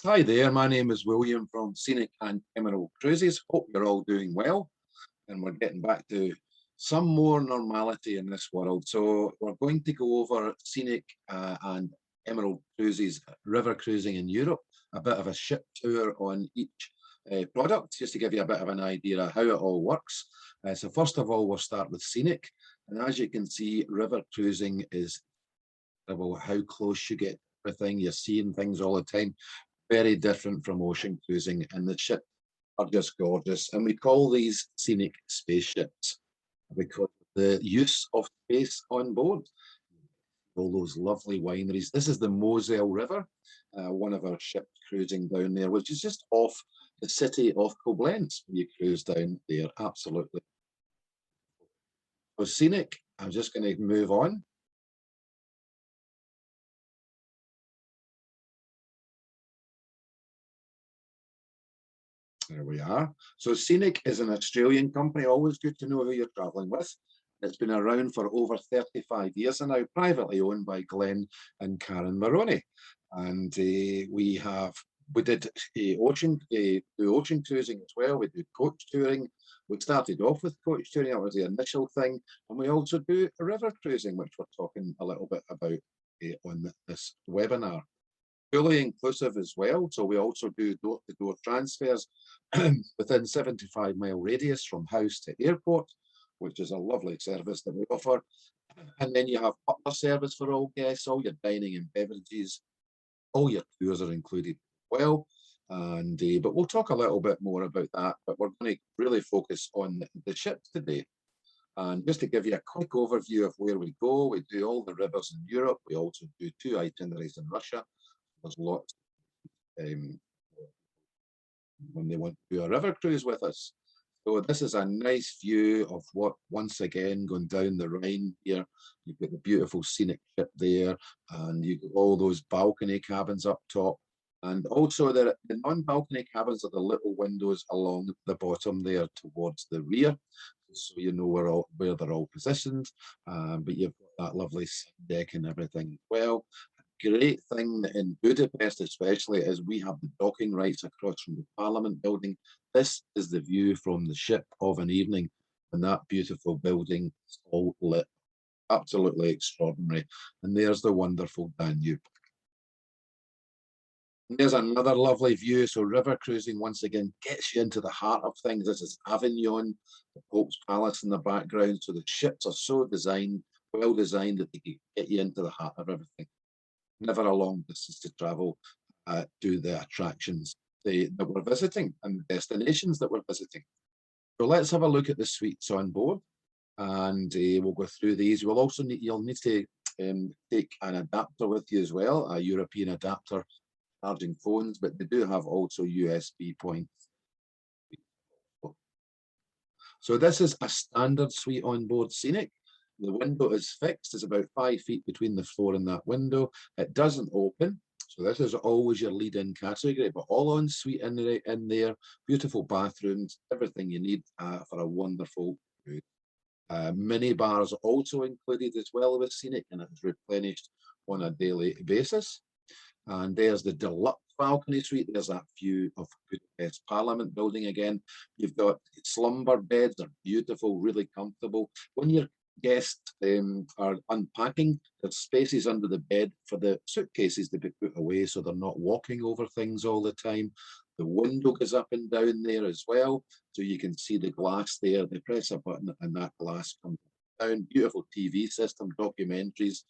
Hi there, my name is William from Scenic and Emerald Cruises. Hope you're all doing well and we're getting back to some more normality in this world. So we're going to go over Scenic and Emerald Cruises, river cruising in Europe, a bit of a ship tour on each product, just to give you a bit of an idea of how it all works. So first of all, we'll start with Scenic. And as you can see, river cruising is about how close you get to everything. You're seeing things all the time, very different from ocean cruising, and the ships are just gorgeous. And we call these scenic spaceships because of the use of space on board. All those lovely wineries. This is the Moselle River, one of our ships cruising down there, which is just off the city of Koblenz. You cruise down there, absolutely. So scenic, I'm just going to move on. There we are. So Scenic is an Australian company, always good to know who you're traveling with. It's been around for over 35 years and now privately owned by Glenn and Karen Maroney. And we did do ocean cruising as well. We do coach touring. We started off with coach touring, that was the initial thing. And we also do river cruising, which we're talking a little bit about on this webinar. Fully inclusive as well. So we also do door-to-door transfers within 75-mile radius from house to airport, which is a lovely service that we offer. And then you have Butler service for all guests, all your dining and beverages, all your tours are included as well. And but we'll talk a little bit more about that. But we're going to really focus on the ships today. And just to give you a quick overview of where we go, we do all the rivers in Europe. We also do 2 itineraries in Russia. There's lots when they want to do a river cruise with us. So this is a nice view of what, once again, going down the Rhine here. You've got the beautiful scenic ship there, and you've got all those balcony cabins up top. And also the non-balcony cabins are the little windows along the bottom there towards the rear, so you know where they're all positioned. But you've got that lovely deck and everything as well. Great thing in Budapest especially is we have the docking rights across from the Parliament building. This is the view from the ship of an evening, and that beautiful building is all lit. Absolutely extraordinary. And there's the wonderful Danube. And there's another lovely view. So river cruising once again gets you into the heart of things. This is Avignon, the Pope's Palace in the background. So the ships are so designed, well designed, that they can get you into the heart of everything. Never a long distance to travel to the attractions that we're visiting and the destinations that we're visiting. So let's have a look at the suites on board, and we'll go through these. You'll need to take an adapter with you as well, a European adapter charging phones, but they do have also USB points. So this is a standard suite on board Scenic. The window is fixed. It's about 5 feet between the floor and that window. It doesn't open. So this is always your lead-in category, but all en suite in there, beautiful bathrooms, everything you need for a wonderful food. Mini bars also included as well with Scenic, and it's replenished on a daily basis. And there's the deluxe balcony suite. There's that view of Budapest Parliament building again. You've got slumber beds. They're beautiful, really comfortable. When you're guests are unpacking, there's spaces under the bed for the suitcases to be put away so they're not walking over things all the time. The window goes up and down there as well, so you can see the glass there. They press a button and that glass comes down. Beautiful TV system, documentaries,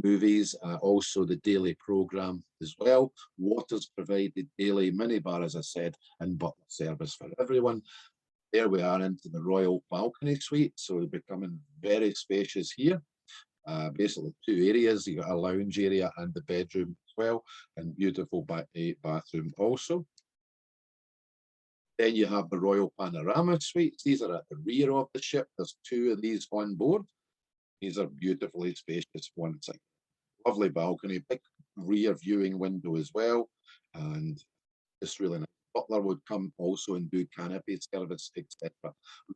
movies, also the daily program as well. Water's provided daily, minibar, as I said, and butler service for everyone. There we are into the royal balcony suite. So we're becoming very spacious here. Basically 2 areas. You got a lounge area and the bedroom as well, and beautiful bathroom also. Then you have the royal panorama suites. These are at the rear of the ship. There's 2 of these on board. These are beautifully spacious ones. Like lovely balcony, big rear viewing window as well, and it's really nice. Butler would come also and do canopy service, etc.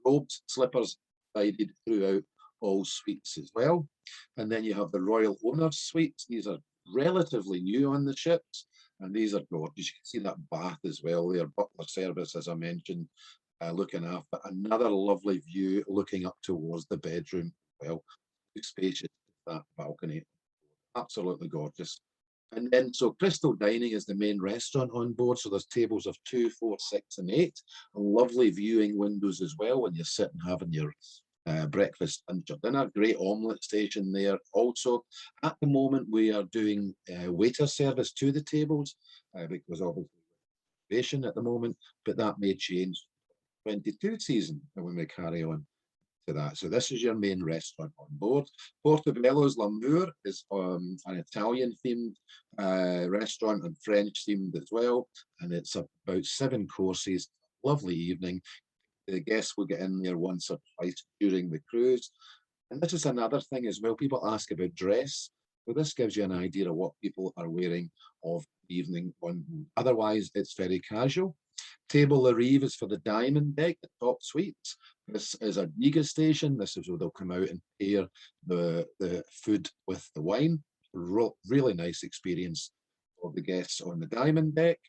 Robes, slippers provided throughout all suites as well. And then you have the Royal Owners Suites. These are relatively new on the ships. And these are gorgeous. You can see that bath as well there. Butler service, as I mentioned, looking after. Another lovely view looking up towards the bedroom. Well, spacious, that balcony. Absolutely gorgeous. And then, so Crystal Dining is the main restaurant on board. So there's tables of 2, 4, 6, and 8. And lovely viewing windows as well when you're sitting having your breakfast and your dinner. Great omelette station there. Also, at the moment, we are doing waiter service to the tables because obviously at the moment, but that may change 22 season when we carry on to that. So this is your main restaurant on board. Portobello's L'Amour is an Italian themed restaurant and French themed as well. And it's about 7 courses, lovely evening. The guests will get in there once or twice during the cruise. And this is another thing as well. People ask about dress. So this gives you an idea of what people are wearing of the evening on. Otherwise, it's very casual. Table La Rive is for the diamond deck, the top suites. This is a degustation. This is where they'll come out and pair the food with the wine. Really nice experience for the guests on the diamond deck.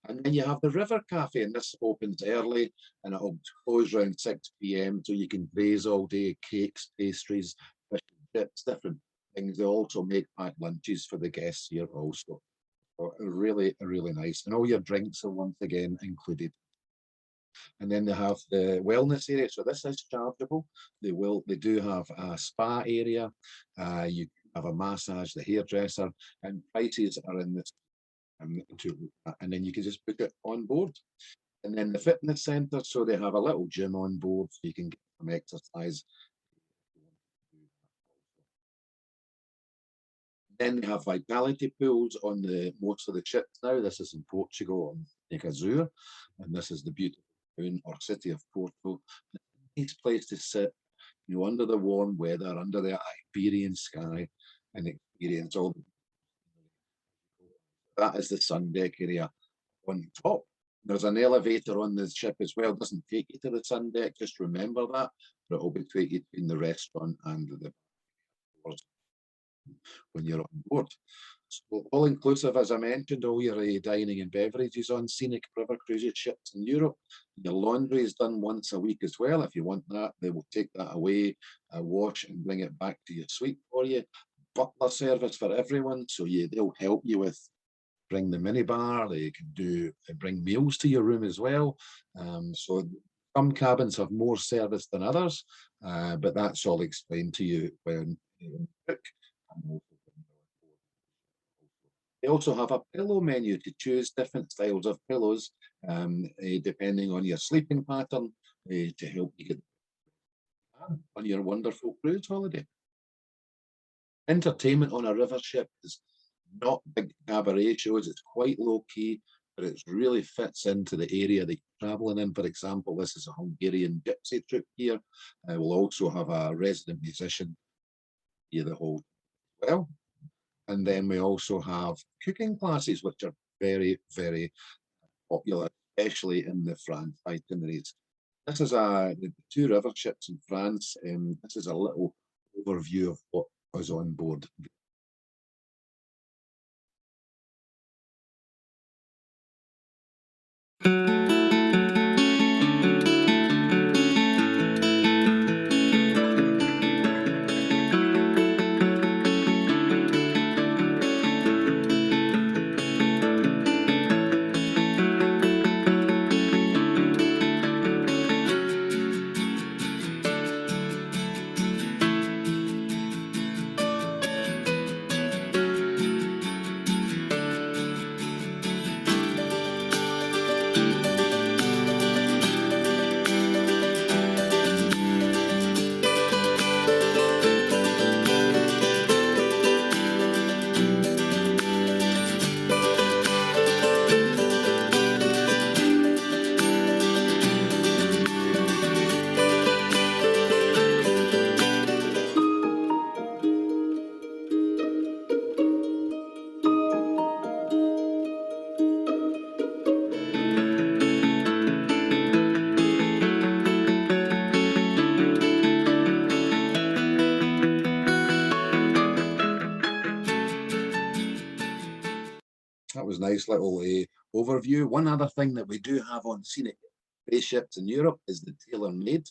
And then you have the River Cafe, and this opens early and it'll close around 6 p.m. so you can graze all day, cakes, pastries, fish and chips, different things. They also make packed lunches for the guests here also. So really nice. And all your drinks are once again included. And then they have the wellness area. So this is chargeable. They do have a spa area. You have a massage, the hairdresser, and prices are in this. And then you can just book it on board. And then the fitness center, so they have a little gym on board so you can get some exercise. Then they have vitality pools on most of the ships now. This is in Portugal on Scenic Azure, and this is the beautiful town or city of Porto. Nice place to sit, under the warm weather, under the Iberian sky, and experience all the. That is the sun deck area on top. There's an elevator on the ship as well. It doesn't take you to the sun deck, just remember that. But it will be take you in the restaurant and the when you're on board. So all inclusive, as I mentioned, all your dining and beverages on scenic river cruises ships in Europe. Your laundry is done once a week as well. If you want that, they will take that away, wash and bring it back to your suite for you. Butler service for everyone, so they'll help you with bring the minibar. They can bring meals to your room as well. So some cabins have more service than others, but that's all explained to you when you book. They also have a pillow menu to choose different styles of pillows, depending on your sleeping pattern, to help you get on your wonderful cruise holiday. Entertainment on a river ship is not big cabaret shows. It's quite low key, but it really fits into the area that you're traveling in. For example, this is a Hungarian gypsy troupe here. We'll also have a resident musician here the whole well. And then we also have cooking classes, which are very popular, especially in the France itineraries. This is the 2 river ships in France. This is a little overview of what was on board. That was nice little overview. One other thing that we do have on scenic spaceships in Europe is the tailor-made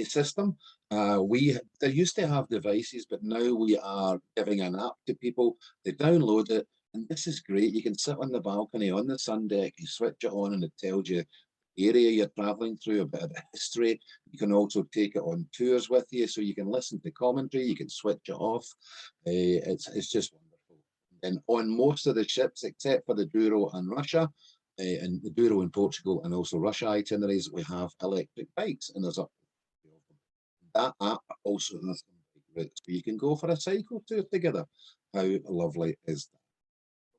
system. They used to have devices, but now we are giving an app to people. They download it, and this is great. You can sit on the balcony on the sun deck, you switch it on, and it tells you the area you're traveling through, a bit of the history. You can also take it on tours with you, so you can listen to commentary. You can switch it off. It's just wonderful. And on most of the ships, except for the Douro and Russia, and the Douro in Portugal and also Russia itineraries, we have electric bikes, and there's up to 3 of them. That app also has some bike routes, so you can go for a cycle tour together. How lovely is that?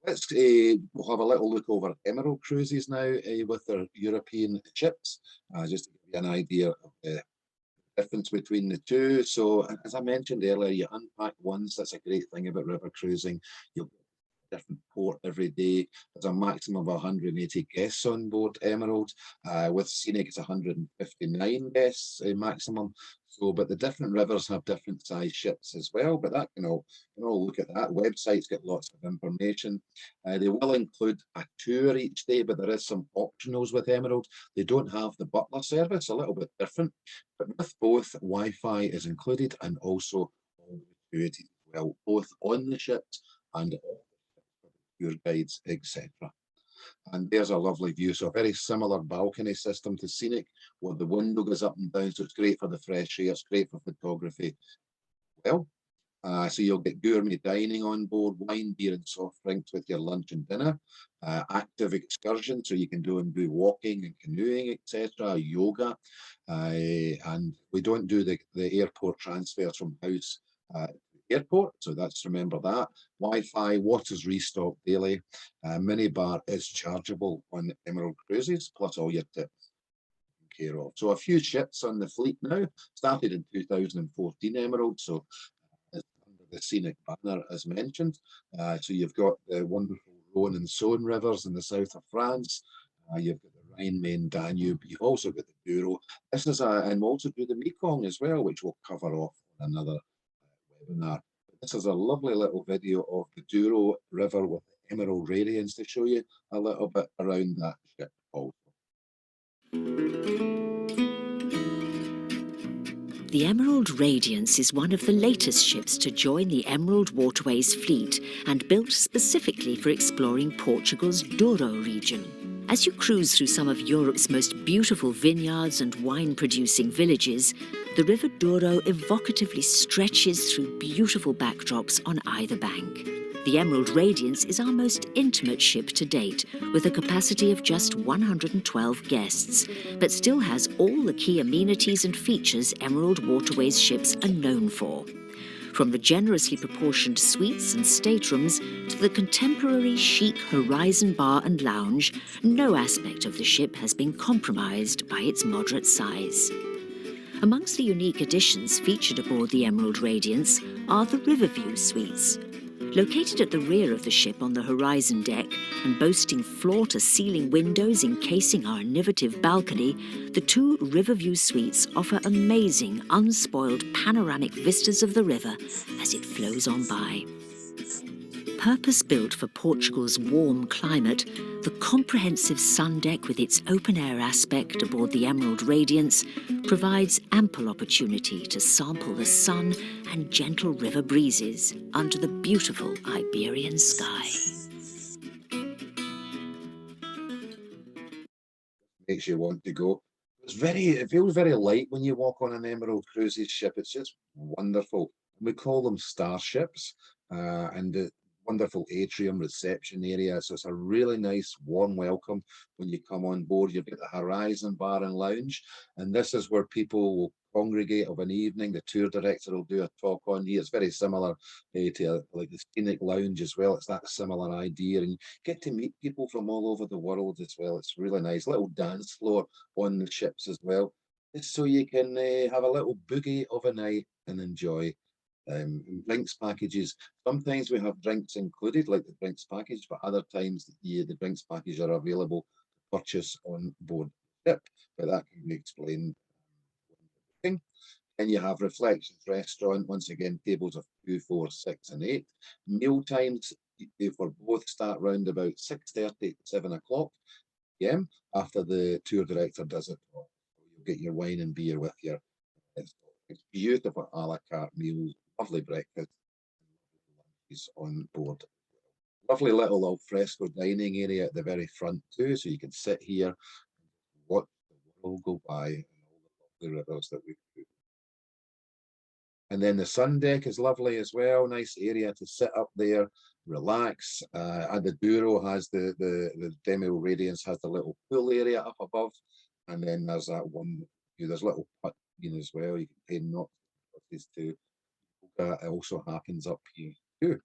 Let's we'll have a little look over Emerald cruises now with their European ships, just to give you an idea of the difference between the two. So, as I mentioned earlier, you unpack once. That's a great thing about river cruising. You'll get a different port every day. There's a maximum of 180 guests on board Emerald. With Scenic, it's 159 guests maximum. So, but the different rivers have different size ships as well. But that can all look at that. Websites get lots of information. They will include a tour each day, but there is some optionals with Emerald. They don't have the Butler service, a little bit different. But with both, Wi-Fi is included, and also all the gratuities as well, both on the ships and off the ships for the tour guides, etc. And there's a lovely view. So a very similar balcony system to Scenic, where the window goes up and down. So it's great for the fresh air. It's great for photography. Well, so you'll get gourmet dining on board, wine, beer, and soft drinks with your lunch and dinner. Active excursions, so you can do walking and canoeing, etc. Yoga, and we don't do the airport transfers from house airport, so that's, remember that. Wi-Fi, water's restocked daily. Minibar is chargeable on Emerald cruises, plus all your tips care of. So a few ships on the fleet now, started in 2014 Emerald, so under the Scenic banner as mentioned. So you've got the wonderful Rhone and Saône rivers in the south of France. You've got the Rhine, Main, Danube. You've also got the Douro. This is and we also do the Mekong as well, which we'll cover off in another webinar. But this is a lovely little video of the Douro River with the Emerald Radiance to show you a little bit around that ship also. The Emerald Radiance is one of the latest ships to join the Emerald Waterways fleet and built specifically for exploring Portugal's Douro region. As you cruise through some of Europe's most beautiful vineyards and wine-producing villages, the River Douro evocatively stretches through beautiful backdrops on either bank. The Emerald Radiance is our most intimate ship to date, with a capacity of just 112 guests, but still has all the key amenities and features Emerald Waterways ships are known for. From the generously proportioned suites and staterooms to the contemporary chic Horizon Bar and Lounge, no aspect of the ship has been compromised by its moderate size. Amongst the unique additions featured aboard the Emerald Radiance are the Riverview suites. Located at the rear of the ship on the horizon deck and boasting floor-to-ceiling windows encasing our innovative balcony, the two Riverview suites offer amazing, unspoiled panoramic vistas of the river as it flows on by. Purpose-built for Portugal's warm climate, the comprehensive sun deck with its open-air aspect aboard the Emerald Radiance provides ample opportunity to sample the sun and gentle river breezes under the beautiful Iberian sky. Makes you want to go. It feels very light when you walk on an Emerald Cruises ship. It's just wonderful. We call them starships, and the wonderful atrium reception area. So it's a really nice warm welcome when you come on board. You've got the Horizon Bar and Lounge, and this is where people will congregate of an evening. The tour director will do a talk on you. It's very similar to like the Scenic Lounge as well. It's that similar idea, and you get to meet people from all over the world as well. It's really nice. Little dance floor on the ships as well, just so you can have a little boogie of a night and enjoy. Drinks packages. Sometimes we have drinks included, like the drinks package, but other times the drinks package are available to purchase on board the ship, but that can be explained. And you have Reflections Restaurant, once again, tables of 2, 4, 6, and 8. Meal times, they for both start round about 6:30 to 7 o'clock p.m. after the tour director does it. You'll get your wine and beer with you. It's beautiful a la carte meals, lovely breakfast, lunches on board. Lovely little al fresco dining area at the very front too, so you can sit here and watch the world go by and all the lovely rivers that we've put. And then the sun deck is lovely as well. Nice area to sit up there, relax. And the Douro has the Demo Radiance has the little pool area up above, and then there's that one. There's little putt as well. You can pay not to. It also happens up here too.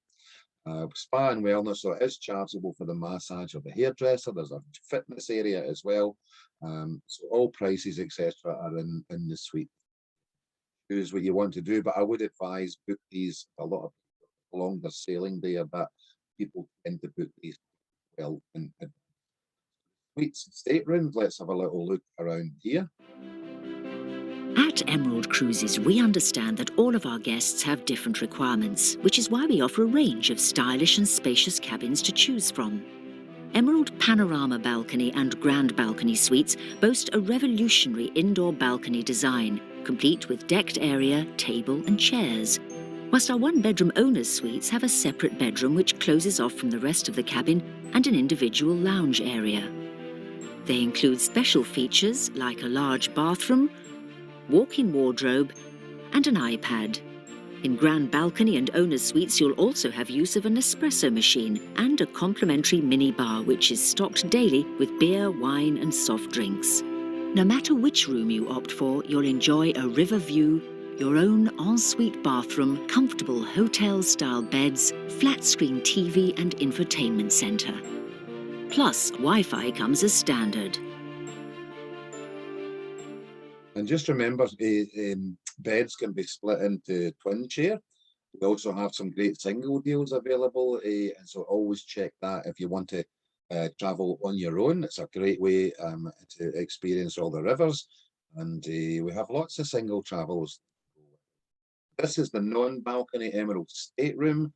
Spa and wellness, so it is chargeable for the massage or the hairdresser. There's a fitness area as well. So all prices, etc., are in the suite. Choose what you want to do, but I would advise book these. A lot of longer sailing there, but people tend to book these well in suites and staterooms. Let's have a little look around here. At Emerald Cruises, we understand that all of our guests have different requirements, which is why we offer a range of stylish and spacious cabins to choose from. Emerald Panorama Balcony and Grand Balcony Suites boast a revolutionary indoor balcony design, complete with decked area, table and chairs, whilst our one-bedroom owners' suites have a separate bedroom which closes off from the rest of the cabin and an individual lounge area. They include special features like a large bathroom, walk-in wardrobe and an iPad. In Grand Balcony and Owner's Suites, you'll also have use of an espresso machine and a complimentary mini bar which is stocked daily with beer, wine and soft drinks. No matter which room you opt for, you'll enjoy a river view, your own ensuite bathroom, comfortable hotel-style beds, flat-screen TV and infotainment centre. Plus, Wi-Fi comes as standard. And just remember, beds can be split into twin share. We also have some great single deals available, and so always check that if you want to travel on your own. It's a great way to experience all the rivers, and we have lots of single travels. This is the non-balcony Emerald stateroom,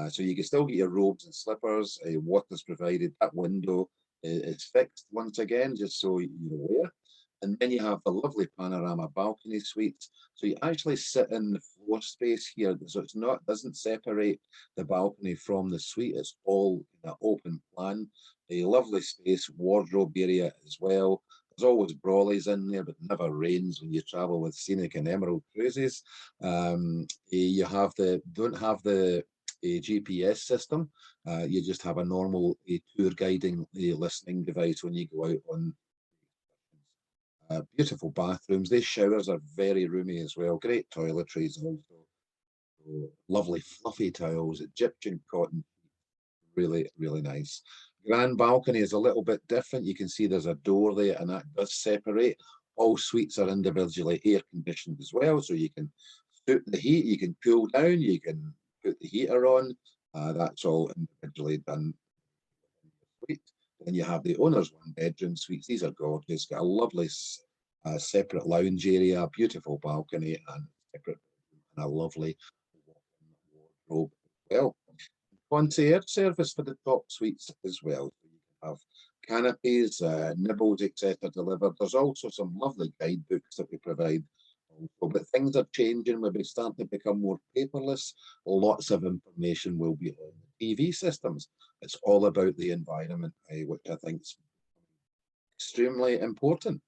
so you can still get your robes and slippers. Water's provided. That window is fixed once again, just so you're aware. And then you have the lovely panorama balcony suite. So you actually sit in the floor space here. So it's not, doesn't separate the balcony from the suite. It's all in an open plan. A lovely space, wardrobe area as well. There's always brollies in there, but never rains when you travel with Scenic and Emerald Cruises. You have don't have the GPS system. You just have a normal tour guiding listening device when you go out on. Beautiful bathrooms. These showers are very roomy as well. Great toiletries also. So, lovely fluffy towels, Egyptian cotton. Really, really nice. Grand balcony is a little bit different. You can see there's a door there and that does separate. All suites are individually air conditioned as well. So you can suit the heat, you can cool down, you can put the heater on. That's all individually done. Then you have the owner's one-bedroom suites. These are gorgeous. Got a lovely separate lounge area, beautiful balcony, and separate and a lovely wardrobe as well. Concierge service for the top suites as well. So you can have canopies, nibbles, etc. delivered. There's also some lovely guidebooks that we provide. But things are changing. We'll be starting to become more paperless. Lots of information will be on the TV systems. It's all about the environment, which I think is extremely important.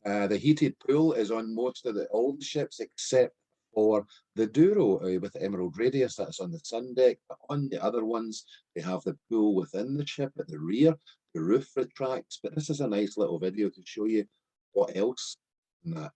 The heated pool is on most of all the ships except for the Douro with the Emerald Radius. That's on the sun deck. But on the other ones, they have the pool within the ship at the rear. The roof retracts. But this is a nice little video to show you what else in that.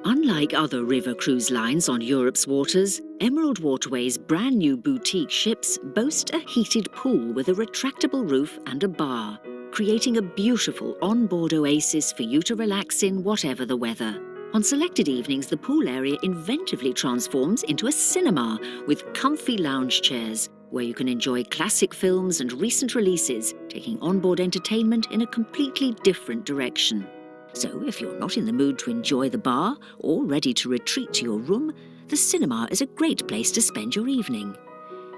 Unlike other river cruise lines on Europe's waters, Emerald Waterways' brand new boutique ships boast a heated pool with a retractable roof and a bar, creating a beautiful onboard oasis for you to relax in whatever the weather. On selected evenings, the pool area inventively transforms into a cinema with comfy lounge chairs, where you can enjoy classic films and recent releases, taking onboard entertainment in a completely different direction. So if you're not in the mood to enjoy the bar or ready to retreat to your room, the cinema is a great place to spend your evening.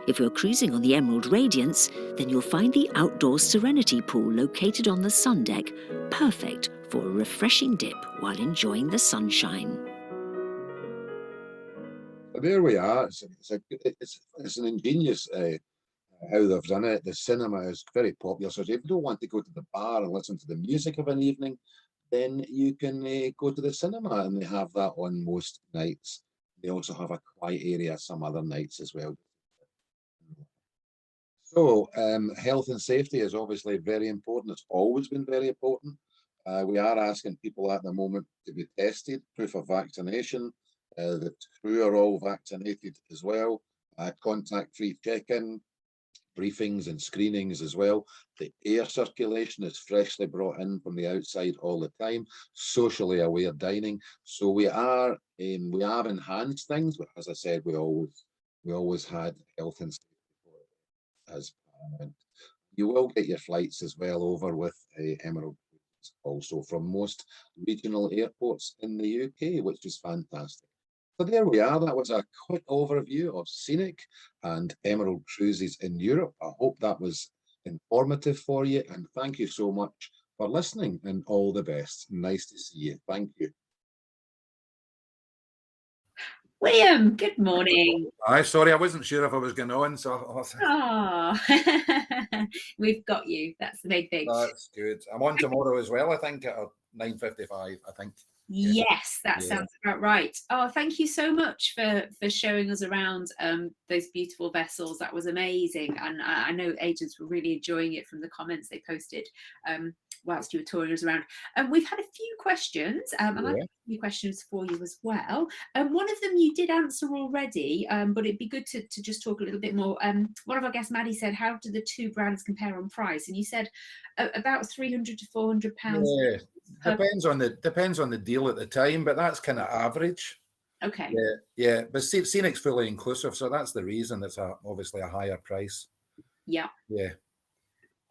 If you're cruising on the Emerald Radiance, then you'll find the outdoor Serenity Pool located on the sun deck, perfect for a refreshing dip while enjoying the sunshine. There we are. It's an ingenious how they've done it. The cinema is very popular. So if you don't want to go to the bar and listen to the music of an evening, then you can go to the cinema, and they have that on most nights. They also have a quiet area some other nights as well. So health and safety is obviously very important. It's always been very important. We are asking people at the moment to be tested, proof of vaccination. The crew are all vaccinated as well. Contact-free check-in, briefings and screenings as well. The air circulation is freshly brought in from the outside all the time. Socially aware dining. So we have enhanced things, but as I said, we always had health and safety as paramount. You will get your flights as well over with Emerald also from most regional airports in the UK, which is fantastic. So there we are. That was a quick overview of Scenic and Emerald Cruises in Europe. I hope that was informative for you, and thank you so much for listening, and all the best. Nice to see you. Thank you. William, good morning. Hi, sorry, I wasn't sure if I was going on, so We've got you. That's the main thing. That's good. I'm on tomorrow as well, I think, at 9:55, I think. Yes, that sounds about right. Oh, thank you so much for showing us around those beautiful vessels. That was amazing, and I know agents were really enjoying it from the comments they posted whilst you were touring us around. We've had a few questions, and I've got a few questions for you as well. One of them you did answer already, but it'd be good to just talk a little bit more. One of our guests, Maddie, said, how do the two brands compare on price? And you said about £300 to £400. Yeah, depends on the deal at the time, but that's kind of average. Okay. Yeah, but Scenic's fully inclusive, so that's the reason it's obviously a higher price. Yeah.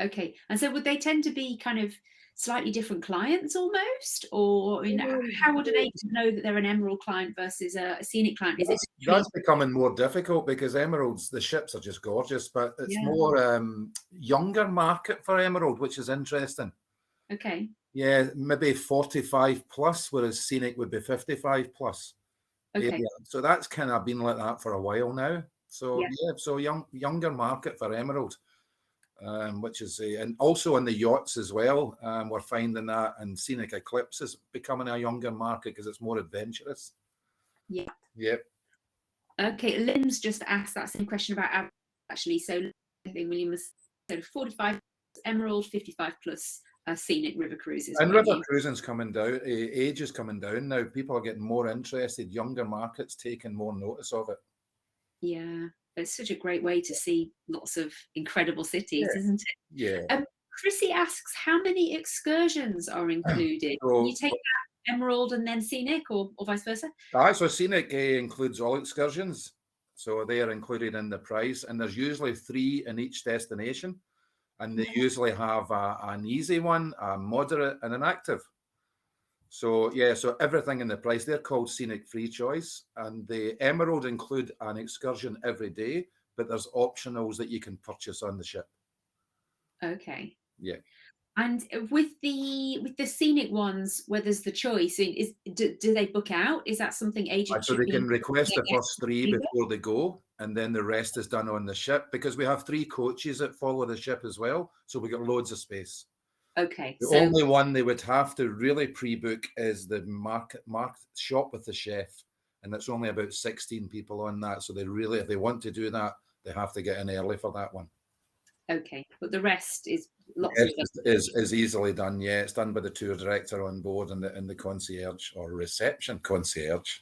Okay, and so would they tend to be kind of slightly different clients almost, or how would an agent know that they're an Emerald client versus a Scenic client? That's becoming more difficult because Emeralds, the ships are just gorgeous, but it's more younger market for Emerald, which is interesting. Okay. Yeah, maybe 45 plus, whereas Scenic would be 55 plus. Okay. So that's kind of been like that for a while now. So so younger market for Emerald. Which is and also on the yachts as well. We're finding that, and Scenic Eclipse is becoming a younger market because it's more adventurous. Yeah. Okay, Lynn's just asked that same question about actually. So I think William was 45 Emerald, 55 plus Scenic river cruises. And river cruising's coming down. Age is coming down now. People are getting more interested. Younger markets taking more notice of it. Yeah. It's such a great way to see lots of incredible cities, isn't it? Yeah. Chrissy asks, how many excursions are included? Can you take that Emerald and then Scenic, or vice versa? So Scenic includes all excursions. So they are included in the price. And there's usually 3 in each destination. And they usually have an easy one, a moderate, and an active. So so everything in the price, they're called Scenic Free Choice, and the Emerald include an excursion every day, but there's optionals that you can purchase on the ship. Okay. Yeah. And with the Scenic ones, where there's the choice, do they book out? Is that something agents? So they can request the first 3 before they go, and then the rest is done on the ship, because we have 3 coaches that follow the ship as well, so we got loads of space. Okay. The only one they would have to really pre-book is the market shop with the chef, and that's only about 16 people on that. So they really, if they want to do that, they have to get in early for that one. Okay, but the rest is is easily done. Yeah, it's done by the tour director on board and the concierge or reception concierge.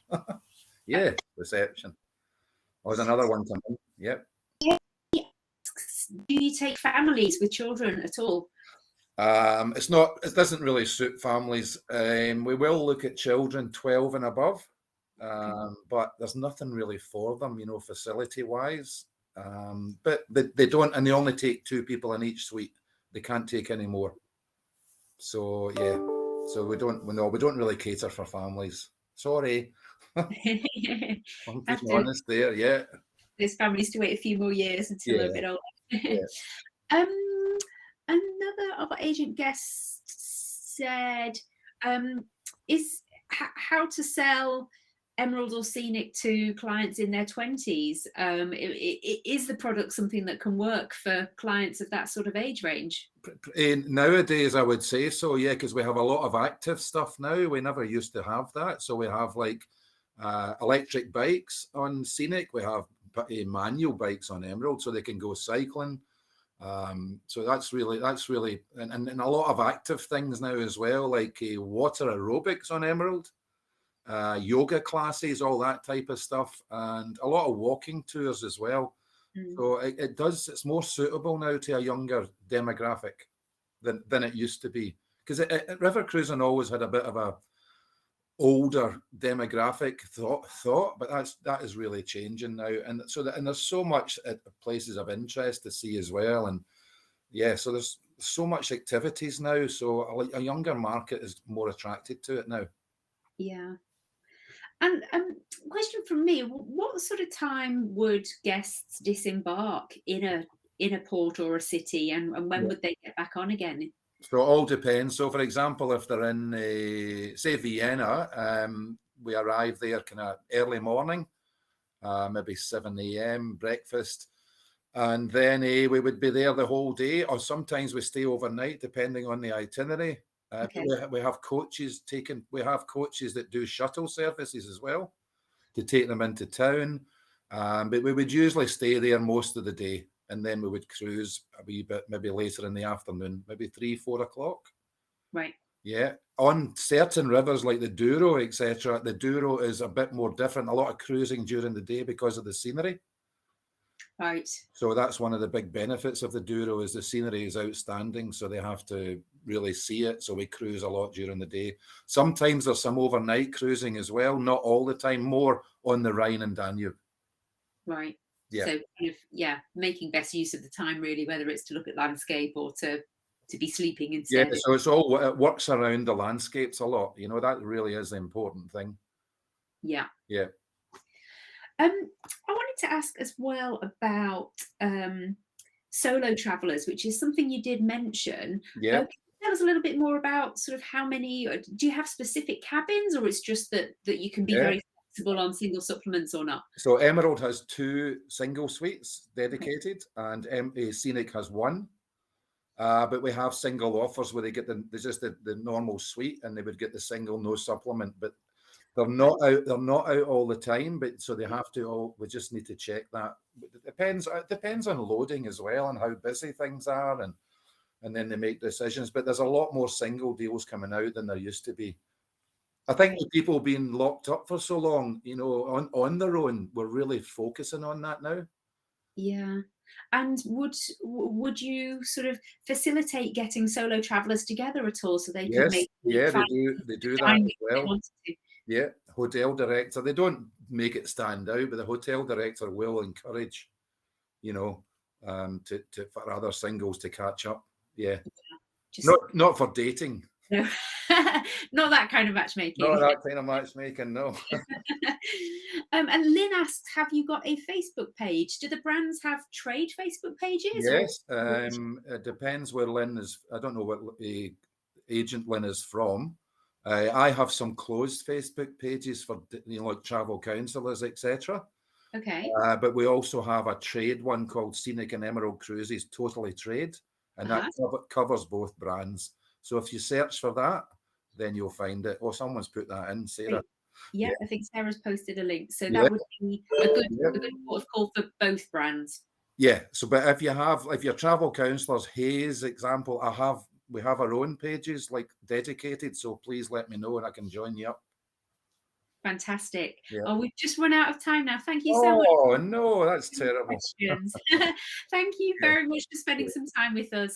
Reception. Oh, there's another one coming. Yep. Do you take families with children at all? It doesn't really suit families. We will look at children 12 and above, but there's nothing really for them, facility wise. But they don't, and they only take 2 people in each suite. They can't take any more. So so we don't really cater for families. Sorry. I'm being Have to, honest there, yeah. there's families to wait a few more years until they're a bit older. Yeah. Another of our agent guests said, is how to sell Emerald or Scenic to clients in their 20s. Is the product something that can work for clients of that sort of age range? Nowadays, I would say so, yeah, because we have a lot of active stuff now. We never used to have that. So we have like electric bikes on Scenic. We have manual bikes on Emerald, so they can go cycling. So that's really, and a lot of active things now as well, like water aerobics on Emerald. Yoga classes, all that type of stuff, and a lot of walking tours as well. So it's more suitable now to a younger demographic than it used to be, because river cruising always had a bit of a older demographic thought, but that is really changing now, and there's so much places of interest to see as well, and yeah, so there's so much activities now, so a younger market is more attracted to it now. Yeah. And question from me: what sort of time would guests disembark in a port or a city, and when would they get back on again? So it all depends. So, for example, if they're in, say, Vienna, we arrive there kind of early morning, maybe 7 a.m., breakfast, and then we would be there the whole day, or sometimes we stay overnight, depending on the itinerary. Okay. We have coaches that do shuttle services as well to take them into town. But we would usually stay there most of the day, and then we would cruise a wee bit, maybe later in the afternoon, maybe 3-4 o'clock. Right. Yeah. On certain rivers like the Douro, etc., the Douro is a bit more different. A lot of cruising during the day because of the scenery. Right. So that's one of the big benefits of the Douro, is the scenery is outstanding. So they have to really see it. So we cruise a lot during the day. Sometimes there's some overnight cruising as well. Not all the time, more on the Rhine and Danube. Right. Yeah. So kind of, making best use of the time, really, whether it's to look at landscape or to be sleeping instead. Yeah, so it works around the landscapes a lot. You know, that really is the important thing. Yeah. Yeah. I wanted to ask as well about solo travelers, which is something you did mention. Yeah. Can you tell us a little bit more about sort of how many? Do you have specific cabins, or it's just that you can be very flexible on single supplements or not? So Emerald has 2 single suites dedicated, and Scenic has 1. But we have single offers where they get the normal suite, and they would get the single, no supplement. But they're not out. They're not out all the time. But so they have to. We just need to check that. It depends on loading as well, and how busy things are, and then they make decisions. But there's a lot more single deals coming out than there used to be. I think with people being locked up for so long, you know, on their own, we're really focusing on that now. Yeah. And would you sort of facilitate getting solo travelers together at all, so they could make they do that as well. Yeah, hotel director, they don't make it stand out, but the hotel director will encourage, you know, for other singles to catch up. Yeah. Not for dating. No, not that kind of matchmaking. Not that kind of matchmaking, no. And Lynn asked, have you got a Facebook page? Do the brands have trade Facebook pages? Yes, it depends where Lynn is. I don't know what agent Lynn is from. I have some closed Facebook pages for, you know, like travel counsellors, etc. Okay. But we also have a trade one called Scenic and Emerald Cruises, totally trade, and that covers both brands. So if you search for that, then you'll find it. Or someone's put that in, Sarah. Yeah, I think Sarah's posted a link. So that would be a good port of call for both brands. Yeah. So, but if your travel counsellors, Hayes example, we have our own pages like dedicated. So please let me know and I can join you up. Fantastic. Yeah. Oh, we've just run out of time now. Thank you so much. Oh no, that's terrible. Thank you very much for spending some time with us.